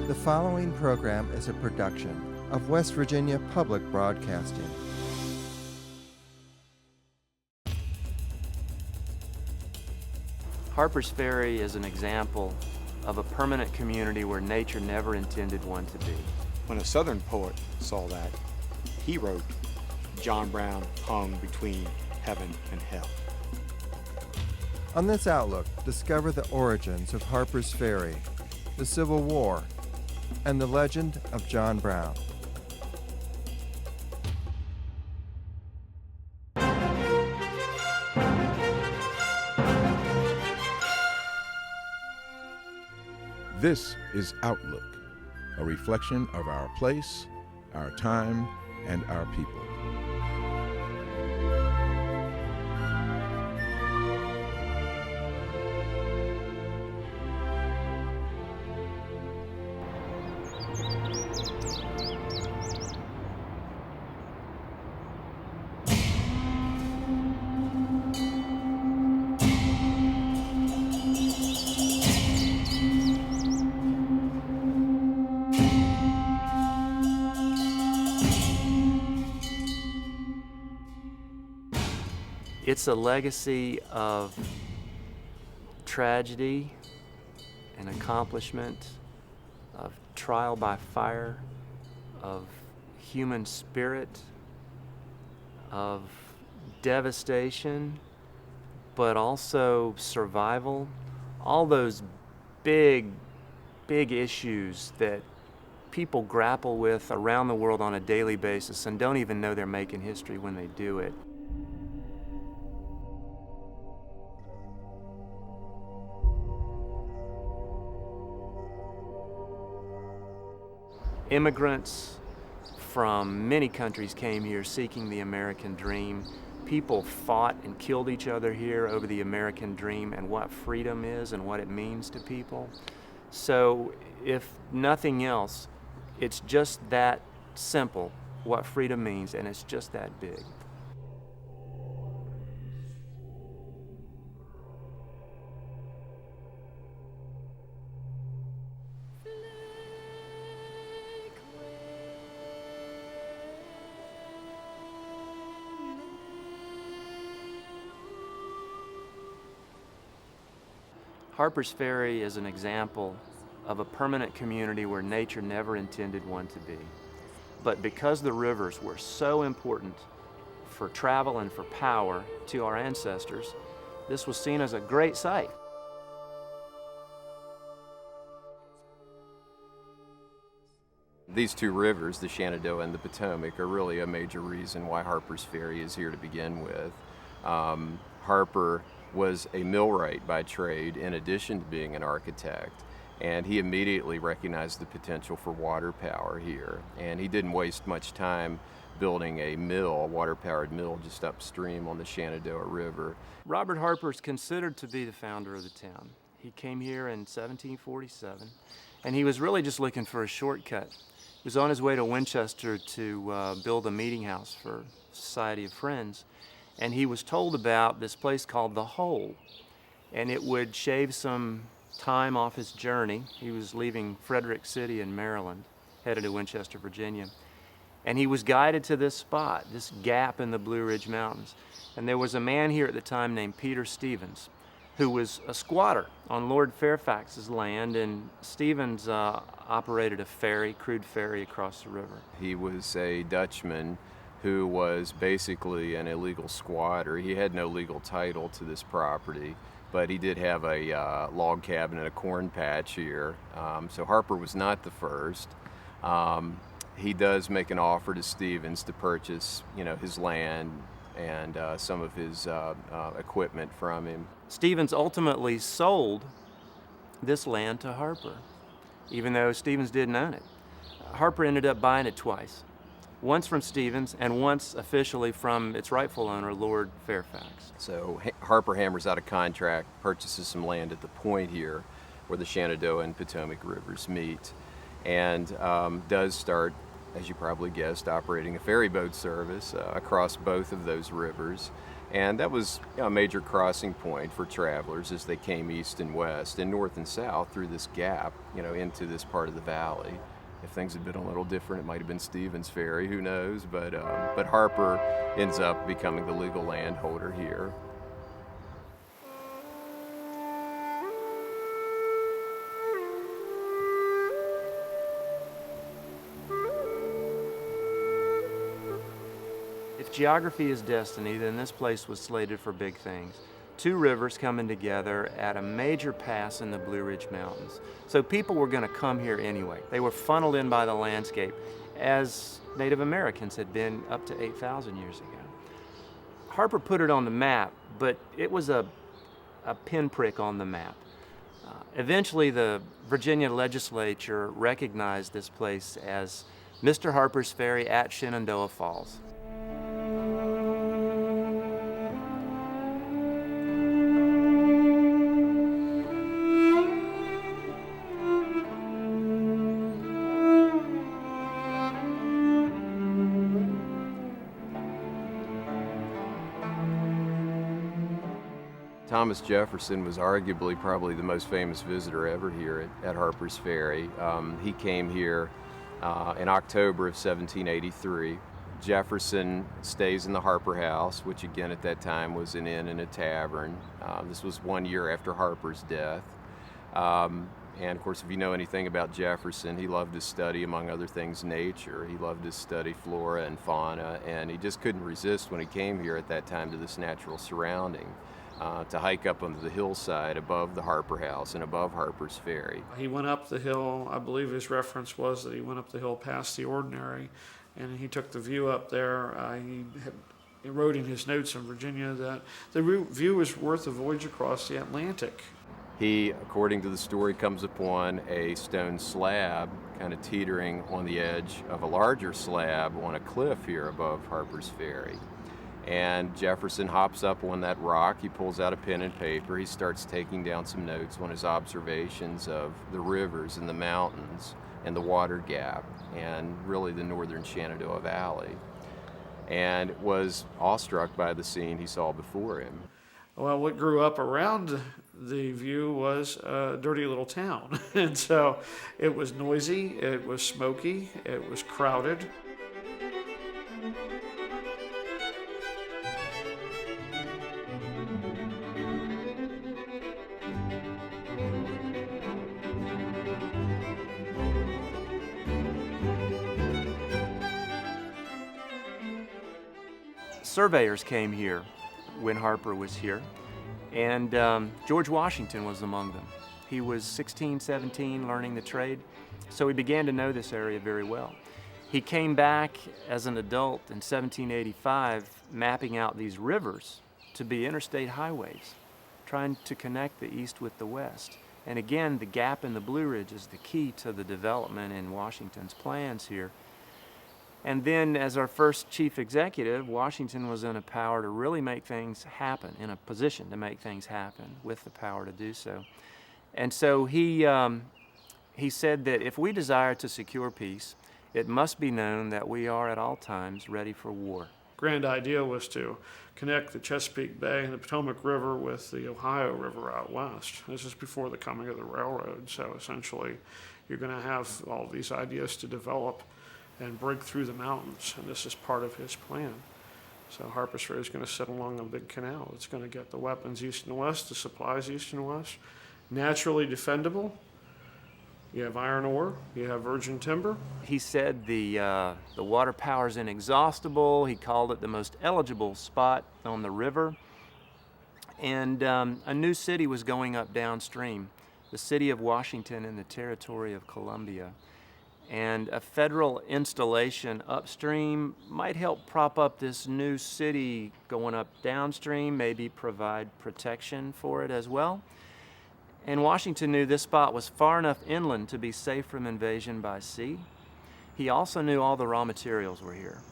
The following program is a production of West Virginia Public Broadcasting. Harpers Ferry is an example of a permanent community where nature never intended one to be. When a Southern poet saw that, he wrote, "John Brown hung between heaven and hell." On this outlook, discover the origins of Harpers Ferry, the Civil War, and the legend of John Brown. This is Outlook, a reflection of our place, our time, and our people. It's a legacy of tragedy and accomplishment, of trial by fire, of human spirit, of devastation, but also survival. All those big issues that people grapple with around the world on a daily basis and don't even know they're making history when they do it. Immigrants from many countries came here seeking the American dream. People fought and killed each other here over the American dream and what freedom is and what it means to people. So if nothing else, it's just that simple, what freedom means, and it's just that big. Harpers Ferry is an example of a permanent community where nature never intended one to be. But because the rivers were so important for travel and for power to our ancestors, this was seen as a great sight. These two rivers, the Shenandoah and the Potomac, are really a major reason why Harpers Ferry is here to begin with. Harper was a millwright by trade in addition to being an architect, and he immediately recognized the potential for water power here, and he didn't waste much time building a mill, a water-powered mill just upstream on the Shenandoah River. Robert Harper is considered to be the founder of the town. He came here in 1747, and he was really just looking for a shortcut. He was on his way to Winchester to build a meeting house for Society of Friends, and he was told about this place called The Hole, and it would shave some time off his journey. He was leaving Frederick City in Maryland, headed to Winchester, Virginia, and he was guided to this spot, this gap in the Blue Ridge Mountains. And there was a man here at the time named Peter Stevens, who was a squatter on Lord Fairfax's land, and Stevens operated a ferry, crude ferry across the river. He was a Dutchman who was basically an illegal squatter. He had no legal title to this property, but he did have a log cabin and a corn patch here. So Harper was not the first. He does make an offer to Stevens to purchase, his land and some of his equipment from him. Stevens ultimately sold this land to Harper, even though Stevens didn't own it. Harper ended up buying it twice. Once from Stevens and once officially from its rightful owner, Lord Fairfax. So Harper hammers out a contract, purchases some land at the point here where the Shenandoah and Potomac rivers meet, and does start, as you probably guessed, operating a ferry boat service across both of those rivers. And that was a major crossing point for travelers as they came east and west and north and south through this gap, into this part of the valley. If things had been a little different, it might have been Stevens Ferry, who knows? But Harper ends up becoming the legal landholder here. If geography is destiny, then this place was slated for big things. Two rivers coming together at a major pass in the Blue Ridge Mountains. So people were going to come here anyway. They were funneled in by the landscape, as Native Americans had been up to 8,000 years ago. Harper put it on the map, but it was a pinprick on the map. Eventually, the Virginia legislature recognized this place as Mr. Harper's Ferry at Shenandoah Falls. Thomas Jefferson was arguably probably the most famous visitor ever here at Harpers Ferry. He came here in October of 1783. Jefferson stays in the Harper House, which again at that time was an inn and a tavern. This was 1 year after Harper's death. And of course, if you know anything about Jefferson, he loved to study, among other things, nature. He loved to study flora and fauna, and he just couldn't resist when he came here at that time to this natural surrounding. To hike up onto the hillside above the Harper House and above Harper's Ferry. He went up the hill, I believe his reference was that he went up the hill past the Ordinary, and he took the view up there. He wrote in his notes in Virginia that the view was worth a voyage across the Atlantic. He, according to the story, comes upon a stone slab kind of teetering on the edge of a larger slab on a cliff here above Harper's Ferry. And Jefferson hops up on that rock, he pulls out a pen and paper, he starts taking down some notes on his observations of the rivers and the mountains and the water gap and really the northern Shenandoah Valley, and was awestruck by the scene he saw before him. Well, what grew up around the view was a dirty little town. And so it was noisy, it was smoky, it was crowded. Surveyors came here when Harper was here, and George Washington was among them. He was 16, 17, learning the trade, so he began to know this area very well. He came back as an adult in 1785, mapping out these rivers to be interstate highways, trying to connect the east with the west. And again, the gap in the Blue Ridge is the key to the development in Washington's plans here. And then as our first chief executive, Washington was in a power to really make things happen, in a position to make things happen with the power to do so. And so he said that if we desire to secure peace, it must be known that we are at all times ready for war. Grand idea was to connect the Chesapeake Bay and the Potomac River with the Ohio River out west. This is before the coming of the railroad, so essentially you're going to have all these ideas to develop and break through the mountains, and this is part of his plan. So Harpers Ferry is going to sit along a big canal. It's going to get the weapons east and west, the supplies east and west, naturally defendable. You have iron ore, you have virgin timber. He said the water power is inexhaustible. He called it the most eligible spot on the river. And a new city was going up downstream, the city of Washington in the territory of Columbia. And a federal installation upstream might help prop up this new city going up downstream, maybe provide protection for it as well. And Washington knew this spot was far enough inland to be safe from invasion by sea. He also knew all the raw materials were here.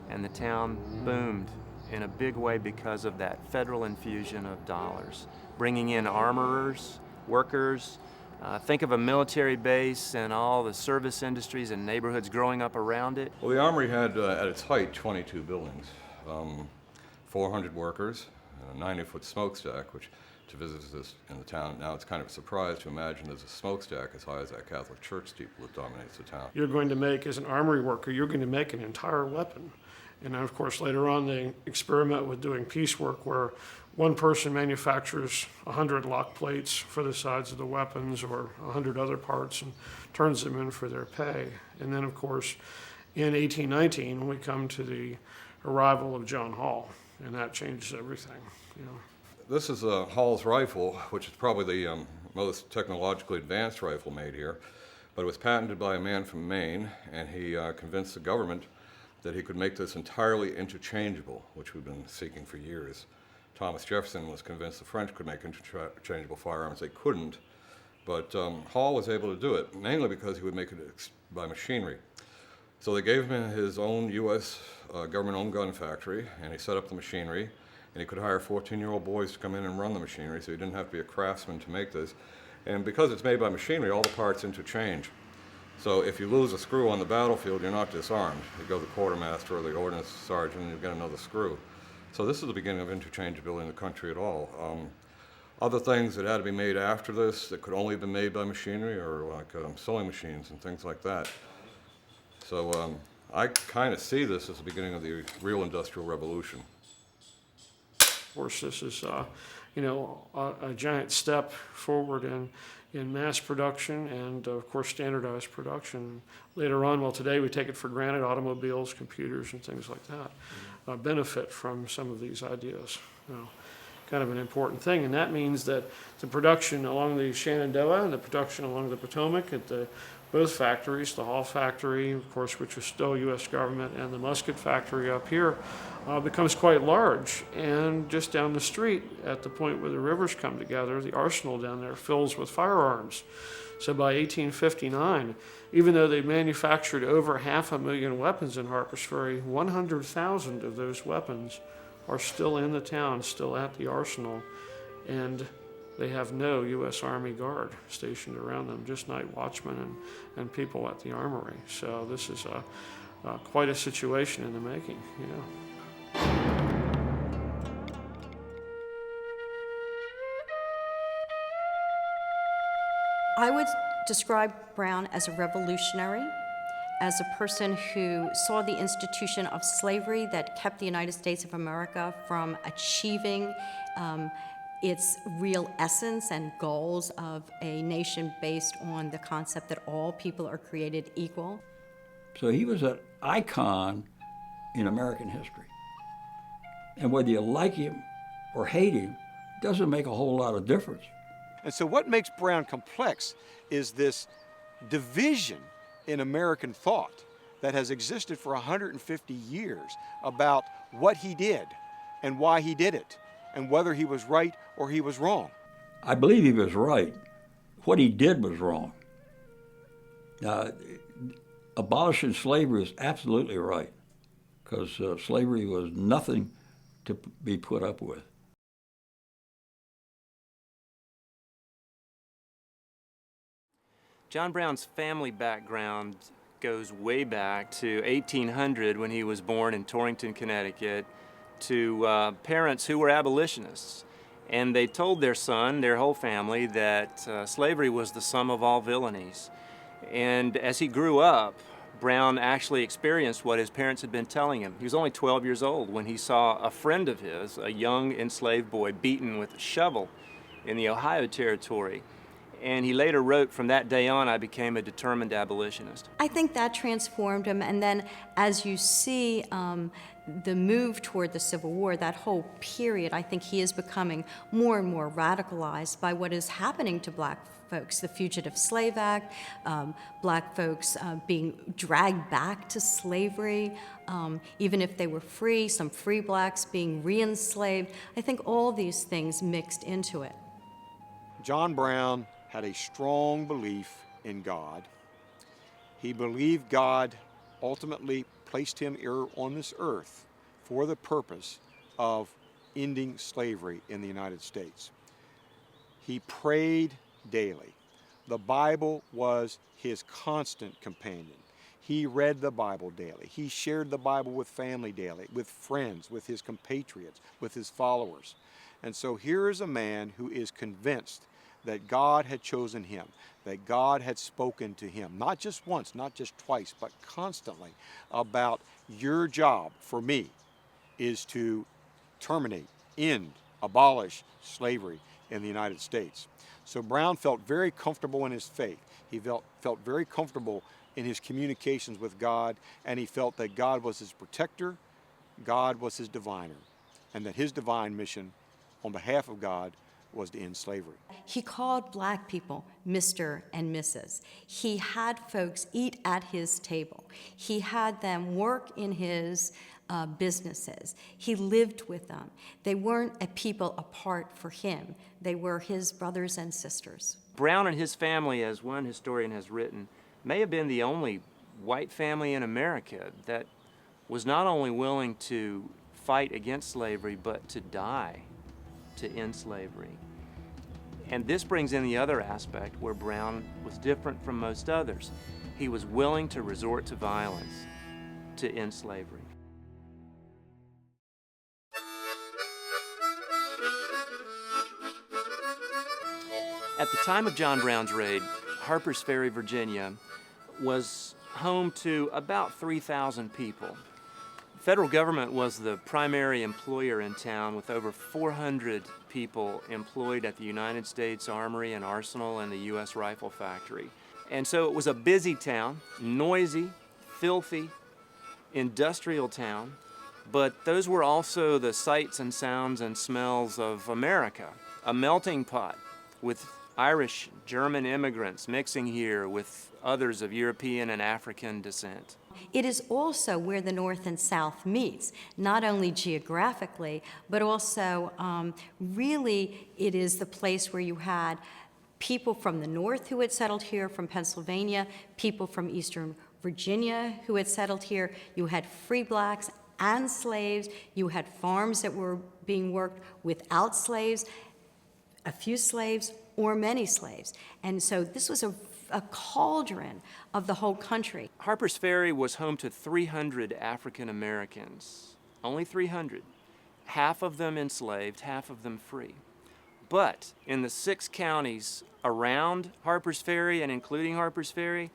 And the town boomed in a big way because of that federal infusion of dollars, bringing in armorers, workers. Think of a military base and all the service industries and neighborhoods growing up around it. Well, the Armory had, at its height, 22 buildings, 400 workers, and a 90-foot smokestack, which to visitors in the town, now it's kind of a surprise to imagine there's a smokestack as high as that Catholic church steeple that dominates the town. You're going to make, as an armory worker, you're going to make an entire weapon. And then, of course, later on they experiment with doing piecework where one person manufactures 100 lock plates for the sides of the weapons or 100 other parts and turns them in for their pay. And then, of course, in 1819, we come to the arrival of John Hall, and that changes everything, you know. This is Hall's rifle, which is probably the most technologically advanced rifle made here, but it was patented by a man from Maine, and he convinced the government that he could make this entirely interchangeable, which we've been seeking for years. Thomas Jefferson was convinced the French could make interchangeable firearms. They couldn't, but Hall was able to do it, mainly because he would make it by machinery. So they gave him his own U.S. government-owned gun factory, and he set up the machinery, and he could hire 14-year-old boys to come in and run the machinery, so he didn't have to be a craftsman to make this. And because it's made by machinery, all the parts interchange. So if you lose a screw on the battlefield, you're not disarmed. You go to the quartermaster or the ordnance sergeant and you get another screw. So this is the beginning of interchangeability in the country at all. Other things that had to be made after this that could only have been made by machinery are like sewing machines and things like that. So I kind of see this as the beginning of the real Industrial Revolution. Of course, this is, you know, a giant step forward in mass production and, of course, standardized production. Later on, well, today we take it for granted, automobiles, computers, and things like that benefit from some of these ideas. You know, kind of an important thing, and that means that the production along the Shenandoah and the production along the Potomac at both factories, the Hall factory, of course, which is still U.S. government, and the musket factory up here, becomes quite large. And just down the street, at the point where the rivers come together, the arsenal down there fills with firearms. So by 1859, even though they manufactured over 500,000 weapons in Harpers Ferry, 100,000 of those weapons are still in the town, still at the arsenal, and they have no U.S. Army Guard stationed around them, just night watchmen and people at the Armory. So this is quite a situation in the making, you know. I would describe Brown as a revolutionary, as a person who saw the institution of slavery that kept the United States of America from achieving its real essence and goals of a nation based on the concept that all people are created equal. So he was an icon in American history. And whether you like him or hate him doesn't make a whole lot of difference. And so what makes Brown complex is this division in American thought that has existed for 150 years about what he did and why he did it and whether he was right or he was wrong. I believe he was right. What he did was wrong. Abolishing slavery is absolutely right, because slavery was nothing to be put up with. John Brown's family background goes way back to 1800 when he was born in Torrington, Connecticut, to parents who were abolitionists. And they told their son, their whole family, that slavery was the sum of all villainies. And as he grew up, Brown actually experienced what his parents had been telling him. He was only 12 years old when he saw a friend of his, a young enslaved boy, beaten with a shovel in the Ohio Territory. And he later wrote, "From that day on, I became a determined abolitionist." I think that transformed him, and then as you see the move toward the Civil War, that whole period, I think he is becoming more and more radicalized by what is happening to black folks, the Fugitive Slave Act, black folks being dragged back to slavery, even if they were free, some free blacks being re-enslaved. I think all these things mixed into it. John Brown had a strong belief in God. He believed God ultimately placed him here on this earth for the purpose of ending slavery in the United States. He prayed daily. The Bible was his constant companion. He read the Bible daily. He shared the Bible with family daily, with friends, with his compatriots, with his followers. And so here is a man who is convinced that God had chosen him, that God had spoken to him, not just once, not just twice, but constantly about your job for me is to terminate, end, abolish slavery in the United States. So Brown felt very comfortable in his faith. He felt very comfortable in his communications with God, and he felt that God was his protector, God was his diviner, and that his divine mission on behalf of God was to end slavery. He called black people Mr. and Mrs. He had folks eat at his table. He had them work in his businesses. He lived with them. They weren't a people apart for him. They were his brothers and sisters. Brown and his family, as one historian has written, may have been the only white family in America that was not only willing to fight against slavery, but to die to end slavery. And this brings in the other aspect where Brown was different from most others. He was willing to resort to violence to end slavery. At the time of John Brown's raid, Harpers Ferry, Virginia, was home to about 3,000 people. The federal government was the primary employer in town, with over 400 people employed at the United States Armory and Arsenal and the U.S. Rifle Factory. And so it was a busy town, noisy, filthy, industrial town, but those were also the sights and sounds and smells of America, a melting pot with Irish, German immigrants mixing here with others of European and African descent. It is also where the North and South meets, not only geographically, but also really it is the place where you had people from the North who had settled here, from Pennsylvania, people from Eastern Virginia who had settled here. You had free blacks and slaves. You had farms that were being worked without slaves, a few slaves, or many slaves. And so this was a cauldron of the whole country. Harpers Ferry was home to 300 African Americans, only 300. Half of them enslaved, half of them free. But in the 6 counties around Harpers Ferry and including Harpers Ferry,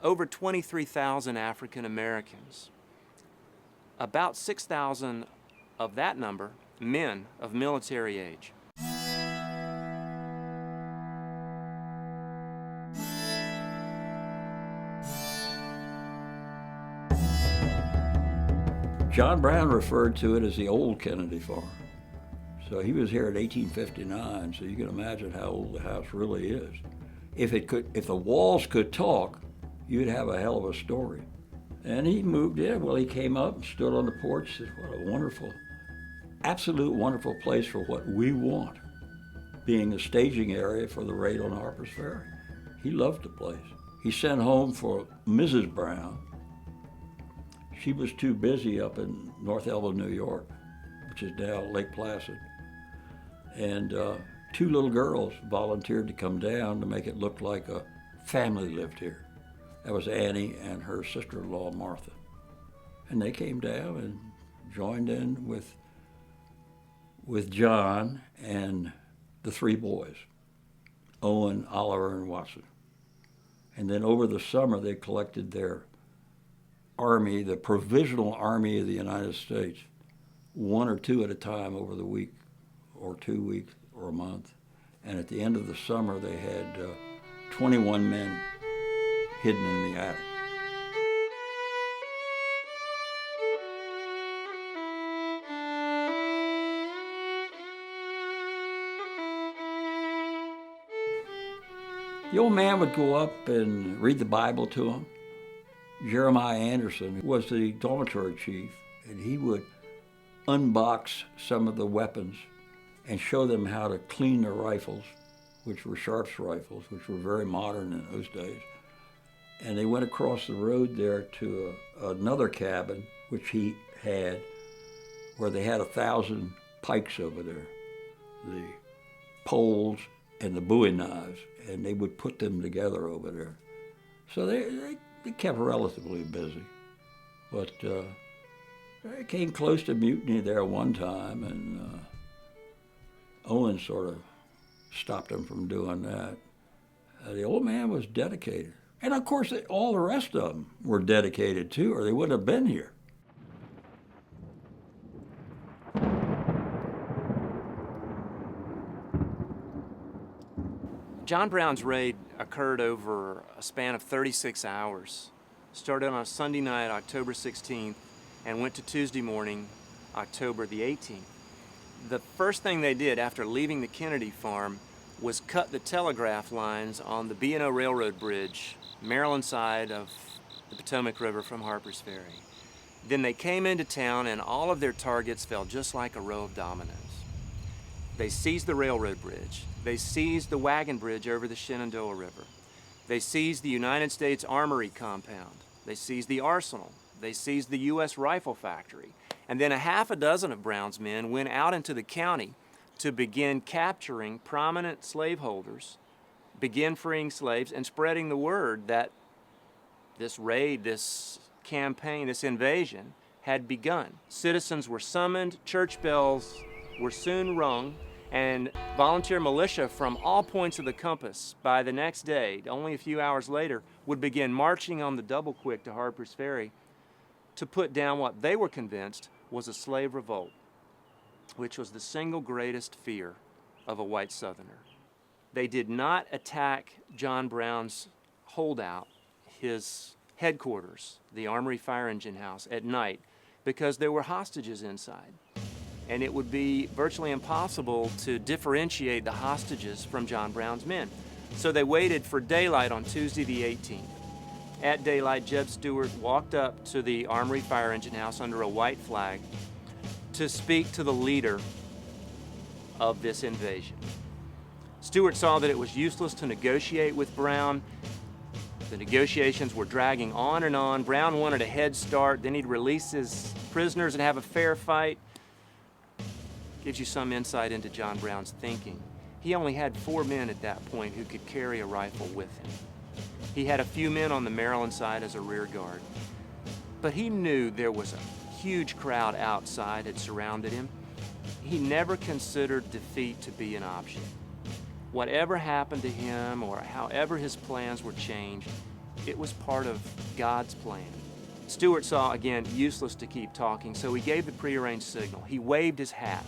over 23,000 African Americans. About 6,000 of that number, men of military age. John Brown referred to it as the old Kennedy Farm. So he was here in 1859, so you can imagine how old the house really is. If the walls could talk, you'd have a hell of a story. And he moved in. Well, he came up and stood on the porch and said, what a wonderful, absolute wonderful place for what we want, being a staging area for the raid on Harpers Ferry. He loved the place. He sent home for Mrs. Brown. She was too busy up in North Elba, New York, which is now Lake Placid. And 2 little girls volunteered to come down to make it look like a family lived here. That was Annie and her sister-in-law, Martha. And they came down and joined in with John and the 3 boys, Owen, Oliver, and Watson. And then over the summer, they collected their army, the Provisional Army of the United States, 1 or 2 at a time over the week, or 2 weeks, or a month. And at the end of the summer, they had 21 men hidden in the attic. The old man would go up and read the Bible to them. Jeremiah Anderson was the dormitory chief, and he would unbox some of the weapons and show them how to clean their rifles, which were Sharp's rifles, which were very modern in those days. And they went across the road there to another cabin, which he had, where they had 1,000 pikes over there, the poles and the bowie knives, and they would put them together over there. So they kept relatively busy. But they came close to mutiny there one time, and Owen sort of stopped them from doing that. The old man was dedicated. And of course, all the rest of them were dedicated too, or they wouldn't have been here. John Brown's raid occurred over a span of 36 hours. Started on a Sunday night, October 16th, and went to Tuesday morning, October the 18th. The first thing they did after leaving the Kennedy farm was cut the telegraph lines on the B&O Railroad Bridge, Maryland side of the Potomac River from Harpers Ferry. Then they came into town and all of their targets fell just like a row of dominoes. They seized the railroad bridge. They seized the wagon bridge over the Shenandoah River. They seized the United States Armory compound. They seized the arsenal. They seized the U.S. rifle factory. And then a half a dozen of Brown's men went out into the county to begin capturing prominent slaveholders, begin freeing slaves, and spreading the word that this raid, this campaign, this invasion had begun. Citizens were summoned, church bells were soon rung, and volunteer militia from all points of the compass by the next day, only a few hours later, would begin marching on the double quick to Harpers Ferry to put down what they were convinced was a slave revolt, which was the single greatest fear of a white Southerner. They did not attack John Brown's holdout, his headquarters, the Armory fire engine house, at night because there were hostages inside. And it would be virtually impossible to differentiate the hostages from John Brown's men. So they waited for daylight on Tuesday the 18th. At daylight, Jeb Stuart walked up to the Armory fire engine house under a white flag to speak to the leader of this invasion. Stuart saw that it was useless to negotiate with Brown. The negotiations were dragging on and on. Brown wanted a head start, then he'd release his prisoners and have a fair fight. Gives you some insight into John Brown's thinking. He only had 4 men at that point who could carry a rifle with him. He had a few men on the Maryland side as a rear guard. But he knew there was a huge crowd outside had surrounded him. He never considered defeat to be an option. Whatever happened to him or however his plans were changed, it was part of God's plan. Stuart saw, again, useless to keep talking, so he gave the prearranged signal. He waved his hat.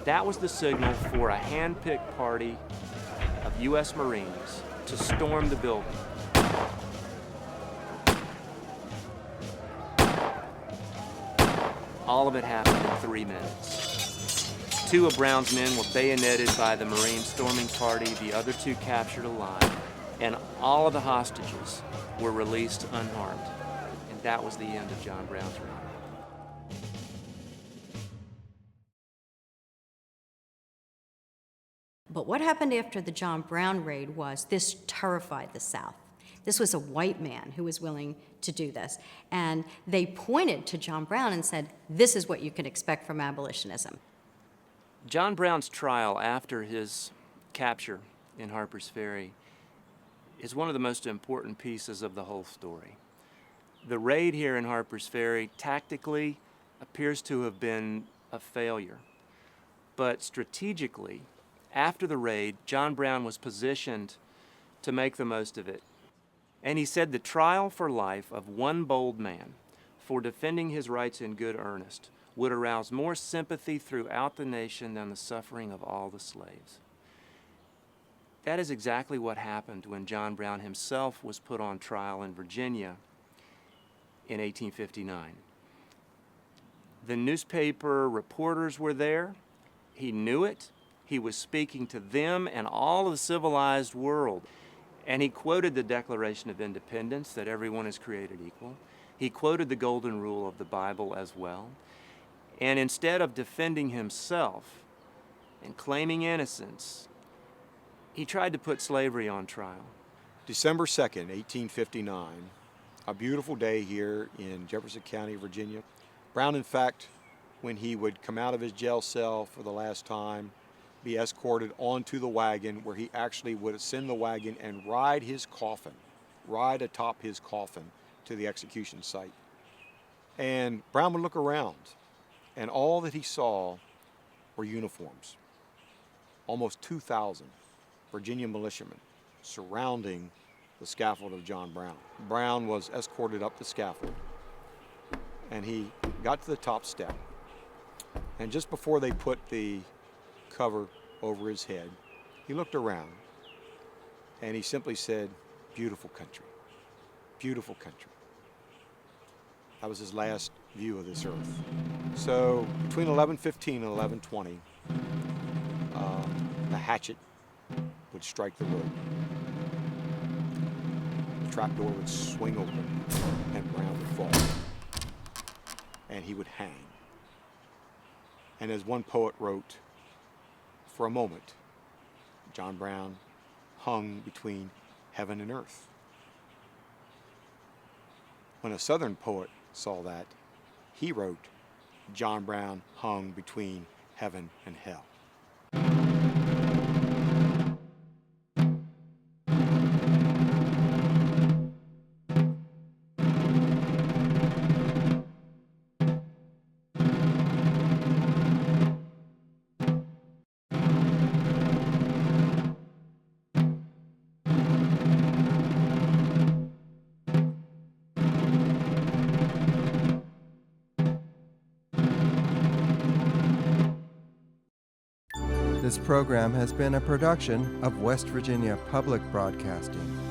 That was the signal for a hand-picked party of U.S. Marines to storm the building. All of it happened in 3 minutes. 2 of Brown's men were bayoneted by the Marine storming party, the other 2 captured alive, and all of the hostages were released unharmed. And that was the end of John Brown's reign. But what happened after the John Brown raid was this terrified the South. This was a white man who was willing to do this. And they pointed to John Brown and said, this is what you can expect from abolitionism. John Brown's trial after his capture in Harpers Ferry is one of the most important pieces of the whole story. The raid here in Harpers Ferry tactically appears to have been a failure, but strategically, after the raid, John Brown was positioned to make the most of it. And he said the trial for life of one bold man for defending his rights in good earnest would arouse more sympathy throughout the nation than the suffering of all the slaves. That is exactly what happened when John Brown himself was put on trial in Virginia in 1859. The newspaper reporters were there. He knew it. He was speaking to them and all of the civilized world. And he quoted the Declaration of Independence, that everyone is created equal. He quoted the Golden Rule of the Bible as well. And instead of defending himself and claiming innocence, he tried to put slavery on trial. December 2nd, 1859, a beautiful day here in Jefferson County, Virginia. Brown, in fact, when he would come out of his jail cell for the last time, be escorted onto the wagon, where he actually would ascend the wagon and ride atop his coffin to the execution site. And Brown would look around, and all that he saw were uniforms. Almost 2,000 Virginia militiamen surrounding the scaffold of John Brown. Brown was escorted up the scaffold, and he got to the top step. And just before they put the cover over his head, he looked around, and he simply said, "Beautiful country, beautiful country." That was his last view of this earth. So between 11:15 and 11:20, the hatchet would strike the wood. The trapdoor would swing open, and Brown would fall, and he would hang. And as one poet wrote, for a moment, John Brown hung between heaven and earth. When a Southern poet saw that, he wrote, John Brown hung between heaven and hell. This program has been a production of West Virginia Public Broadcasting.